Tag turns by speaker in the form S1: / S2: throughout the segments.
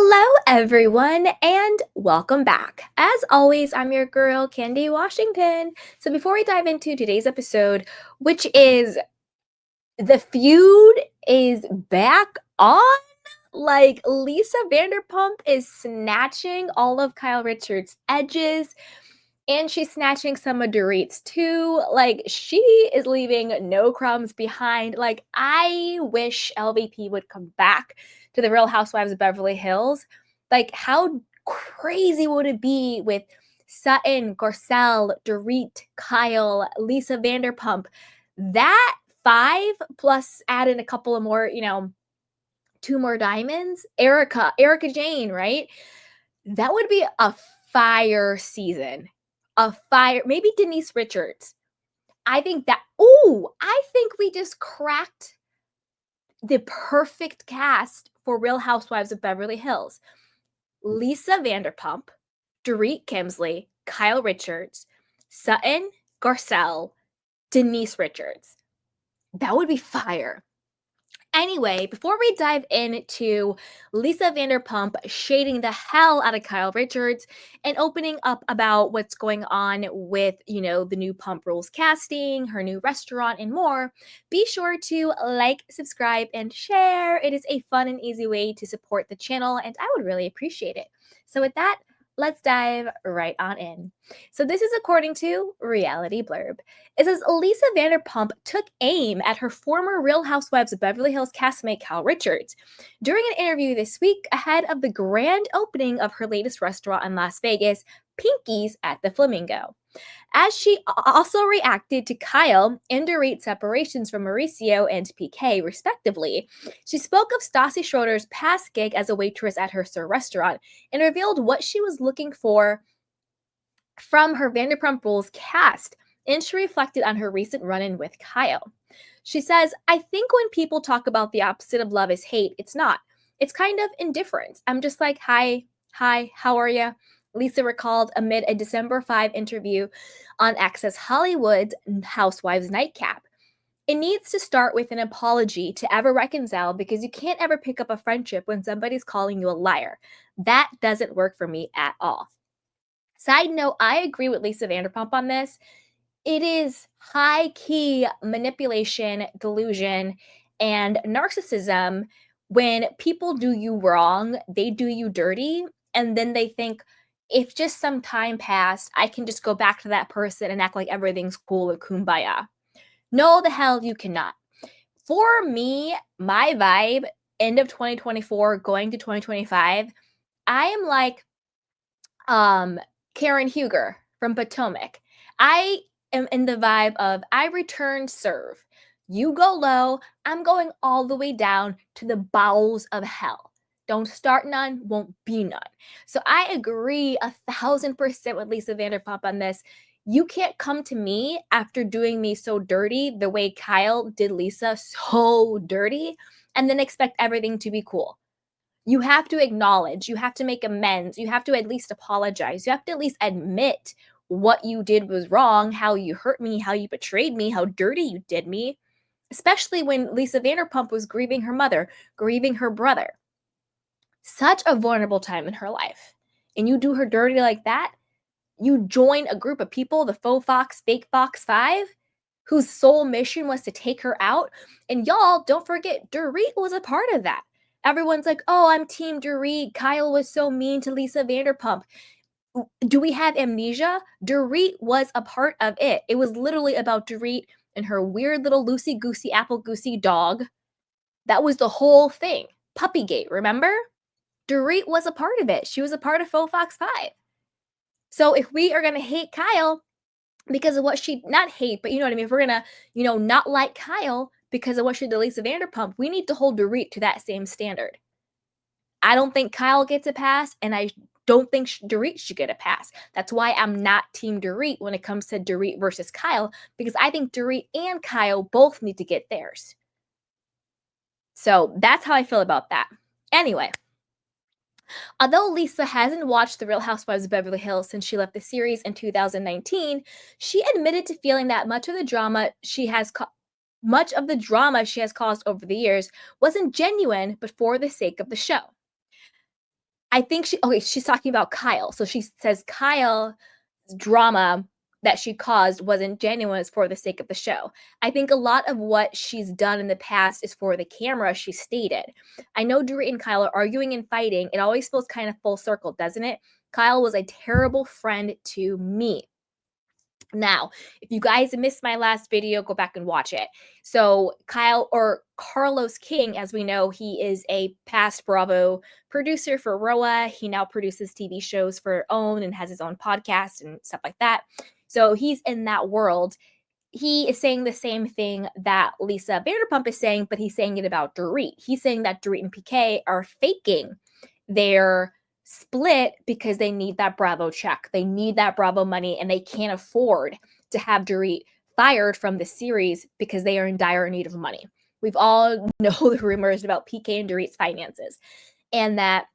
S1: Hello, everyone, and welcome back. As always, I'm your girl, Candy Washington. So, before we dive into today's episode, which is the feud is back on, like Lisa Vanderpump is snatching all of Kyle Richards' edges. And she's snatching some of Dorit's too. Like, she is leaving no crumbs behind. Like, I wish LVP would come back to the Real Housewives of Beverly Hills. Like, how crazy would it be with Sutton, Garcelle, Dorit, Kyle, Lisa Vanderpump? That five plus add in a couple of more, two more diamonds. Erica Jane, right? That would be a fire season. A fire, maybe Denise Richards. I think we just cracked the perfect cast for Real Housewives of Beverly Hills. Lisa Vanderpump, Dorit Kemsley, Kyle Richards, Sutton, Garcelle, Denise Richards. That would be fire. Anyway, before we dive into Lisa Vanderpump shading the hell out of Kyle Richards and opening up about what's going on with, the new Pump Rules casting, her new restaurant, and more, be sure to like, subscribe, and share. It is a fun and easy way to support the channel, and I would really appreciate it. So with that, let's dive right on in. So this is according to Reality Blurb. It says Lisa Vanderpump took aim at her former Real Housewives of Beverly Hills castmate Kyle Richards during an interview this week ahead of the grand opening of her latest restaurant in Las Vegas, Pinky's at the Flamingo. As she also reacted to Kyle and Dorit's separations from Mauricio and PK, respectively, she spoke of Stassi Schroeder's past gig as a waitress at her Sir restaurant and revealed what she was looking for from her Vanderpump Rules cast, and she reflected on her recent run-in with Kyle. She says, I think when people talk about the opposite of love is hate, it's not. It's kind of indifference. I'm just like, hi, how are you? Lisa recalled amid a December 5 interview on Access Hollywood's Housewives Nightcap. It needs to start with an apology to ever reconcile because you can't ever pick up a friendship when somebody's calling you a liar. That doesn't work for me at all. Side note, I agree with Lisa Vanderpump on this. It is high-key manipulation, delusion, and narcissism when people do you wrong, they do you dirty, and then they think, if just some time passed, I can just go back to that person and act like everything's cool and kumbaya. No, the hell you cannot. For me, my vibe, end of 2024, going to 2025, I am like Karen Huger from Potomac. I am in the vibe of I return serve. You go low, I'm going all the way down to the bowels of hell. Don't start none, won't be none. So I agree 1,000% with Lisa Vanderpump on this. You can't come to me after doing me so dirty the way Kyle did Lisa so dirty and then expect everything to be cool. You have to acknowledge, you have to make amends, you have to at least apologize, you have to at least admit what you did was wrong, how you hurt me, how you betrayed me, how dirty you did me, especially when Lisa Vanderpump was grieving her mother, grieving her brother. Such a vulnerable time in her life. And you do her dirty like that, you join a group of people, the faux fox, fake fox 5, whose sole mission was to take her out. And y'all, don't forget, Dorit was a part of that. Everyone's like, oh, I'm Team Dorit. Kyle was so mean to Lisa Vanderpump. Do we have amnesia? Dorit was a part of it. It was literally about Dorit and her weird little loosey-goosey, apple-goosey dog. That was the whole thing. Puppygate, remember? Dorit was a part of it. She was a part of Faux Fox 5. So if we are going to hate Kyle because of what she, not hate, but you know what I mean? If we're going to, not like Kyle because of what she did to Lisa Vanderpump, we need to hold Dorit to that same standard. I don't think Kyle gets a pass, and I don't think Dorit should get a pass. That's why I'm not Team Dorit when it comes to Dorit versus Kyle, because I think Dorit and Kyle both need to get theirs. So that's how I feel about that. Anyway, although Lisa hasn't watched The Real Housewives of Beverly Hills since she left the series in 2019, she admitted to feeling that much of the drama she has caused over the years wasn't genuine, but for the sake of the show. I think she's talking about Kyle. So she says Kyle's drama that she caused wasn't genuine, it's for the sake of the show. I think a lot of what she's done in the past is for the camera, she stated. I know Dorit and Kyle are arguing and fighting. It always feels kind of full circle, doesn't it? Kyle was a terrible friend to me. Now, if you guys missed my last video, go back and watch it. So Kyle, or Carlos King, as we know, he is a past Bravo producer for RHOBH. He now produces TV shows for OWN and has his own podcast and stuff like that. So he's in that world. He is saying the same thing that Lisa Vanderpump is saying, but he's saying it about Dorit. He's saying that Dorit and PK are faking their split because they need that Bravo check. They need that Bravo money, and they can't afford to have Dorit fired from the series because they are in dire need of money. We've all know the rumors about PK and Dorit's finances, and that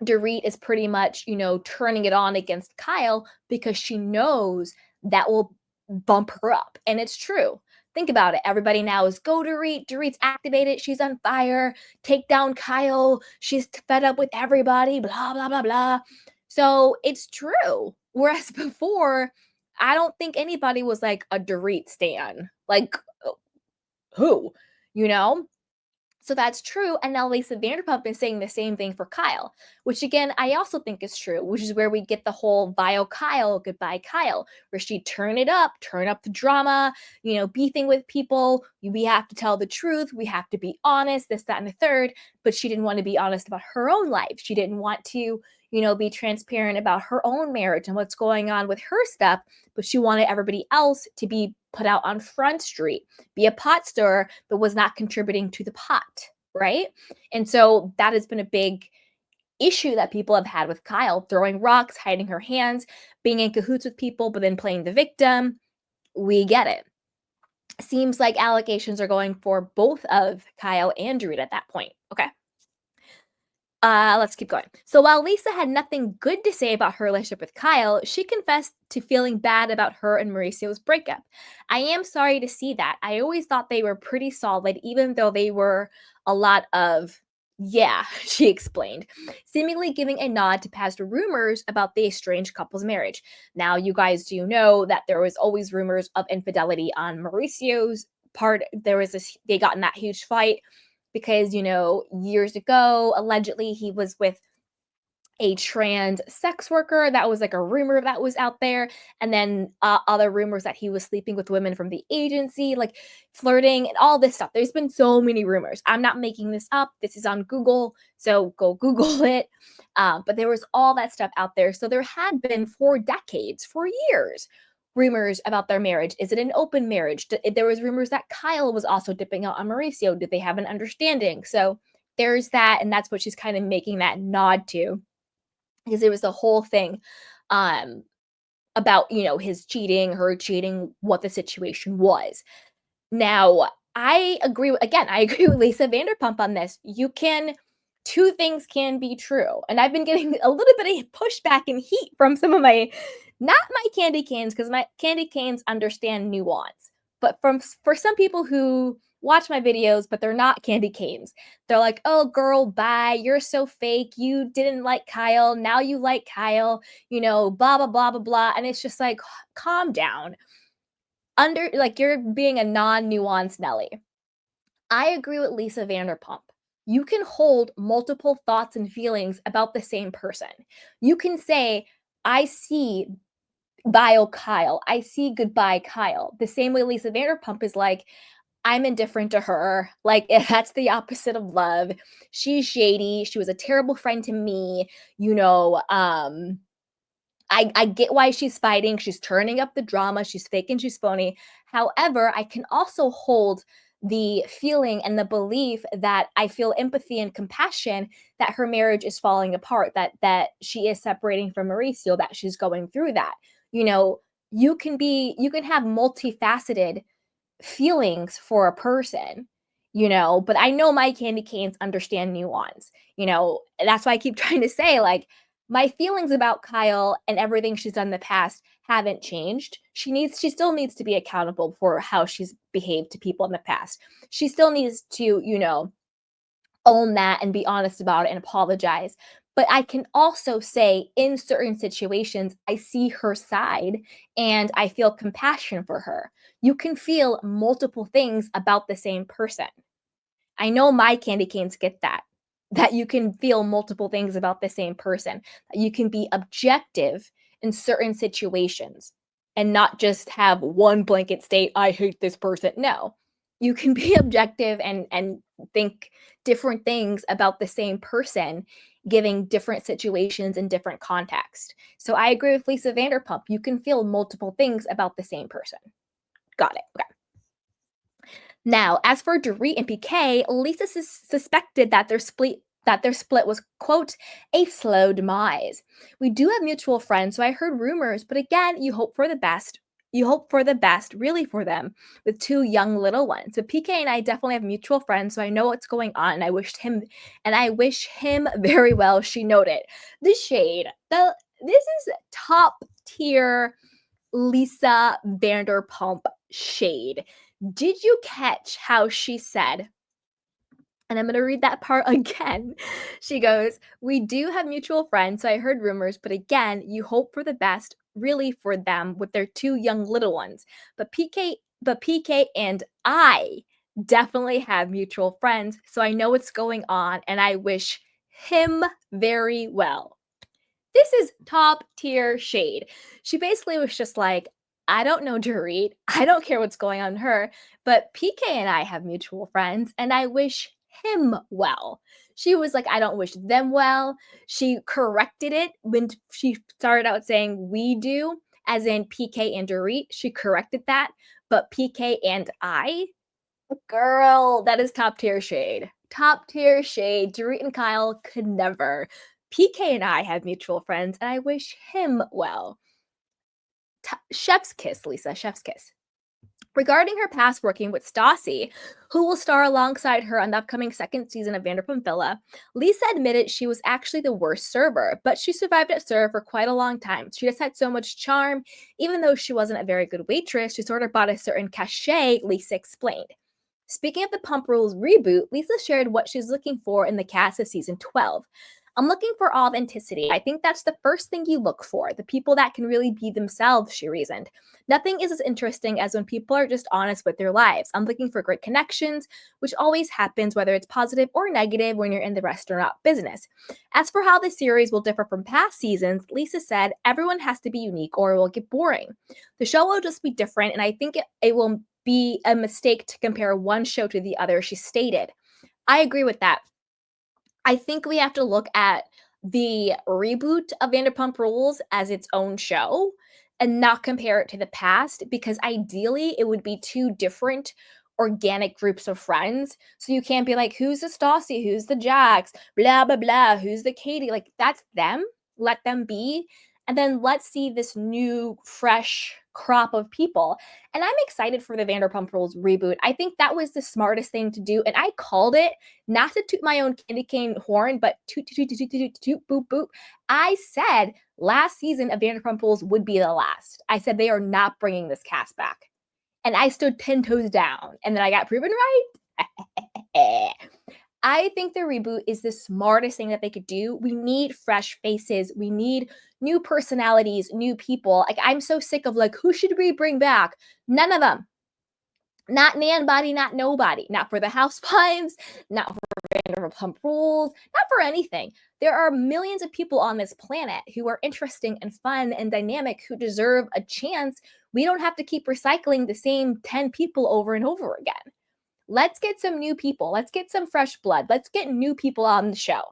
S1: Dorit is pretty much, turning it on against Kyle because she knows that will bump her up. And it's true. Think about it. Everybody now is go Dorit. Dorit's activated. She's on fire. Take down Kyle. She's fed up with everybody. Blah, blah, blah, blah. So it's true. Whereas before, I don't think anybody was like a Dorit stan. Like, who? You know? So that's true. And now Lisa Vanderpump is saying the same thing for Kyle, which again, I also think is true, which is where we get the whole vile Kyle, goodbye Kyle, where she turn up the drama, beefing with people. We have to tell the truth. We have to be honest, this, that, and the third. But she didn't want to be honest about her own life. She didn't want to, be transparent about her own marriage and what's going on with her stuff. But she wanted everybody else to be put out on Front Street, be a pot stirrer, but was not contributing to the pot, right? And so that has been a big issue that people have had with Kyle, throwing rocks, hiding her hands, being in cahoots with people, but then playing the victim. We get it. Seems like allegations are going for both of Kyle and Dorit at that point. Okay. Let's keep going. So while Lisa had nothing good to say about her relationship with Kyle, she confessed to feeling bad about her and Mauricio's breakup. I am sorry to see that. I always thought they were pretty solid, even though they were a lot of, yeah, she explained, seemingly giving a nod to past rumors about the estranged couple's marriage. Now, you guys do know that there was always rumors of infidelity on Mauricio's part. They got in that huge fight because, years ago, allegedly he was with a trans sex worker. That was like a rumor that was out there. And then other rumors that he was sleeping with women from the agency, like flirting and all this stuff. There's been so many rumors. I'm not making this up. This is on Google. So go Google it. But there was all that stuff out there. So there had been for decades, for years, rumors about their marriage. Is it an open marriage? There was rumors that Kyle was also dipping out on Mauricio. Did they have an understanding? So there's that. And that's what she's kind of making that nod to. Because there was the whole thing about, his cheating, her cheating, what the situation was. Now, I agree with Lisa Vanderpump on this. Two things can be true. And I've been getting a little bit of pushback and heat from some of not my candy canes, because my candy canes understand nuance. But for some people who watch my videos, but they're not candy canes. They're like, oh, girl, bye. You're so fake. You didn't like Kyle. Now you like Kyle, blah, blah, blah, blah, blah. And it's just like, calm down. You're being a non-nuanced Nelly. I agree with Lisa Vanderpump. You can hold multiple thoughts and feelings about the same person. You can say, I see vile Kyle. I see goodbye Kyle. The same way Lisa Vanderpump is like, I'm indifferent to her. Like, that's the opposite of love. She's shady. She was a terrible friend to me. I get why she's fighting. She's turning up the drama. She's fake and she's phony. However, I can also hold the feeling and the belief that I feel empathy and compassion that her marriage is falling apart, that she is separating from Mauricio, that she's going through that. You can have multifaceted feelings for a person, but I know my candy canes understand nuance. That's why I keep trying to say, like, my feelings about Kyle and everything she's done in the past haven't changed. She still needs to be accountable for how she's behaved to people in the past. She still needs to, own that and be honest about it and apologize. But I can also say in certain situations, I see her side and I feel compassion for her. You can feel multiple things about the same person. I know my candy canes get that you can feel multiple things about the same person. That you can be objective in certain situations and not just have one blanket state, I hate this person. No. You can be objective and think different things about the same person, giving different situations in different context. So I agree with Lisa Vanderpump. You can feel multiple things about the same person. Got it. Okay. Now, as for Dorit and PK, Lisa suspected that their split was, quote, a slow demise. We do have mutual friends, so I heard rumors, but again, you hope for the best. You hope for the best, really, for them with two young little ones. But PK and I definitely have mutual friends, so I know what's going on, and I wish him very well. She noted the shade. This is top tier Lisa Vanderpump shade. Did you catch how she said, and I'm going to read that part again. She goes, we do have mutual friends, so I heard rumors, but again, you hope for the best, really, for them with their two young little ones. But PK and I definitely have mutual friends, so I know what's going on, and I wish him very well. This is top tier shade. She basically was just like, I don't know Dorit. I don't care what's going on in her, but PK and I have mutual friends and I wish him well. She was like, I don't wish them well. She corrected it when she started out saying we do, as in PK and Dorit. She corrected that, but PK and I, girl, that is top tier shade. Top tier shade. Dorit and Kyle could never. PK and I have mutual friends, and I wish him well. Chef's kiss, Lisa, chef's kiss. Regarding her past working with Stassi, who will star alongside her on the upcoming second season of Vanderpump Villa, Lisa admitted she was actually the worst server, but she survived at serve for quite a long time. She just had so much charm. Even though she wasn't a very good waitress, she sort of brought a certain cachet, Lisa explained. Speaking of the Pump Rules reboot, Lisa shared what she's looking for in the cast of season 12. I'm looking for authenticity. I think that's the first thing you look for, the people that can really be themselves, she reasoned. Nothing is as interesting as when people are just honest with their lives. I'm looking for great connections, which always happens, whether it's positive or negative when you're in the restaurant business. As for how the series will differ from past seasons, Lisa said, everyone has to be unique or it will get boring. The show will just be different, and I think it will be a mistake to compare one show to the other, she stated. I agree with that. I think we have to look at the reboot of Vanderpump Rules as its own show and not compare it to the past, because ideally it would be two different organic groups of friends. So you can't be like, who's the Stassi? Who's the Jax? Blah, blah, blah. Who's the Katie? Like, that's them. Let them be. And then let's see this new, fresh crop of people. And I'm excited for the Vanderpump Rules reboot. I think that was the smartest thing to do. And I called it, not to toot my own candy cane horn, but toot, toot, toot, toot, toot, toot, toot, boop, boop. I said last season of Vanderpump Rules would be the last. I said they are not bringing this cast back. And I stood 10 toes down. And then I got proven right. I think the reboot is the smartest thing that they could do. We need fresh faces. We need new personalities, new people. Like, I'm so sick of, like, who should we bring back? None of them. Not Nanbody, not nobody. Not for the Housewives, not for Vanderpump Rules, not for anything. There are millions of people on this planet who are interesting and fun and dynamic, who deserve a chance. We don't have to keep recycling the same 10 people over and over again. Let's get some new people. Let's get some fresh blood. Let's get new people on the show,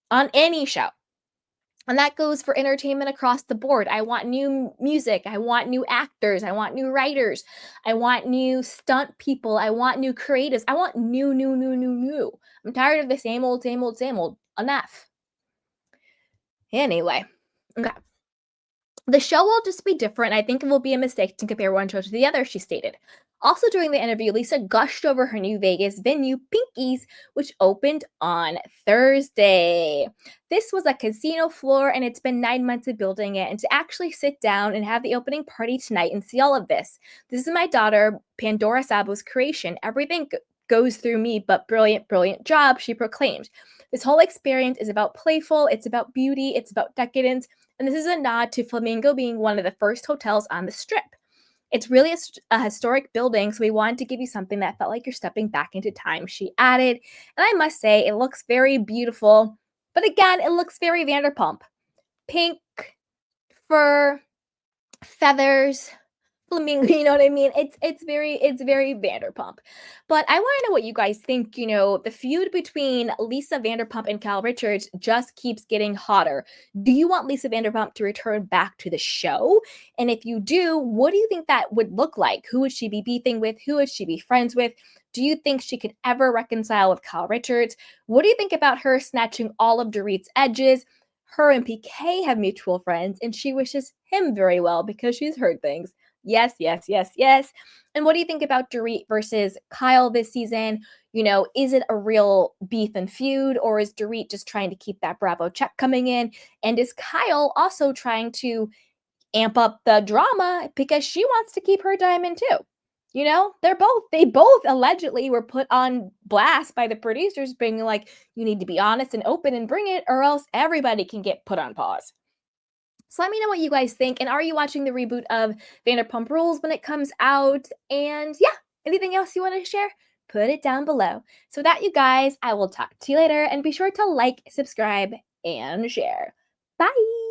S1: on any show. And that goes for entertainment across the board. I want new music. I want new actors. I want new writers. I want new stunt people. I want new creatives. I want new. I'm tired of the same old. Enough. Anyway, okay. The show will just be different. I think it will be a mistake to compare one show to the other, she stated. Also, during the interview, Lisa gushed over her new Vegas venue, Pinky's, which opened on Thursday. This was a casino floor, and it's been 9 months of building it. And to actually sit down and have the opening party tonight and see all of this. This is my daughter, Pandora Sabo's creation. Everything goes through me, but brilliant, brilliant job, she proclaimed. This whole experience is about playful, it's about beauty, it's about decadence, and this is a nod to Flamingo being one of the first hotels on the Strip. It's really a historic building, so we wanted to give you something that felt like you're stepping back into time, she added. And I must say, it looks very beautiful, but again, it looks very Vanderpump. Pink, fur, feathers, flamingo, you know what I mean? It's very Vanderpump. But I want to know what you guys think. The feud between Lisa Vanderpump and Kyle Richards just keeps getting hotter. Do you want Lisa Vanderpump to return back to the show? And if you do, what do you think that would look like? Who would she be beefing with? Who would she be friends with? Do you think she could ever reconcile with Kyle Richards? What do you think about her snatching all of Dorit's edges? Her and PK have mutual friends, and she wishes him very well because she's heard things. Yes, yes, yes, yes. And what do you think about Dorit versus Kyle this season? Is it a real beef and feud, or is Dorit just trying to keep that Bravo check coming in? And is Kyle also trying to amp up the drama because she wants to keep her diamond too? They both allegedly were put on blast by the producers, being like, you need to be honest and open and bring it, or else everybody can get put on pause. So let me know what you guys think. And are you watching the reboot of Vanderpump Rules when it comes out? And yeah, anything else you want to share? Put it down below. So that, you guys, I will talk to you later. And be sure to like, subscribe, and share. Bye.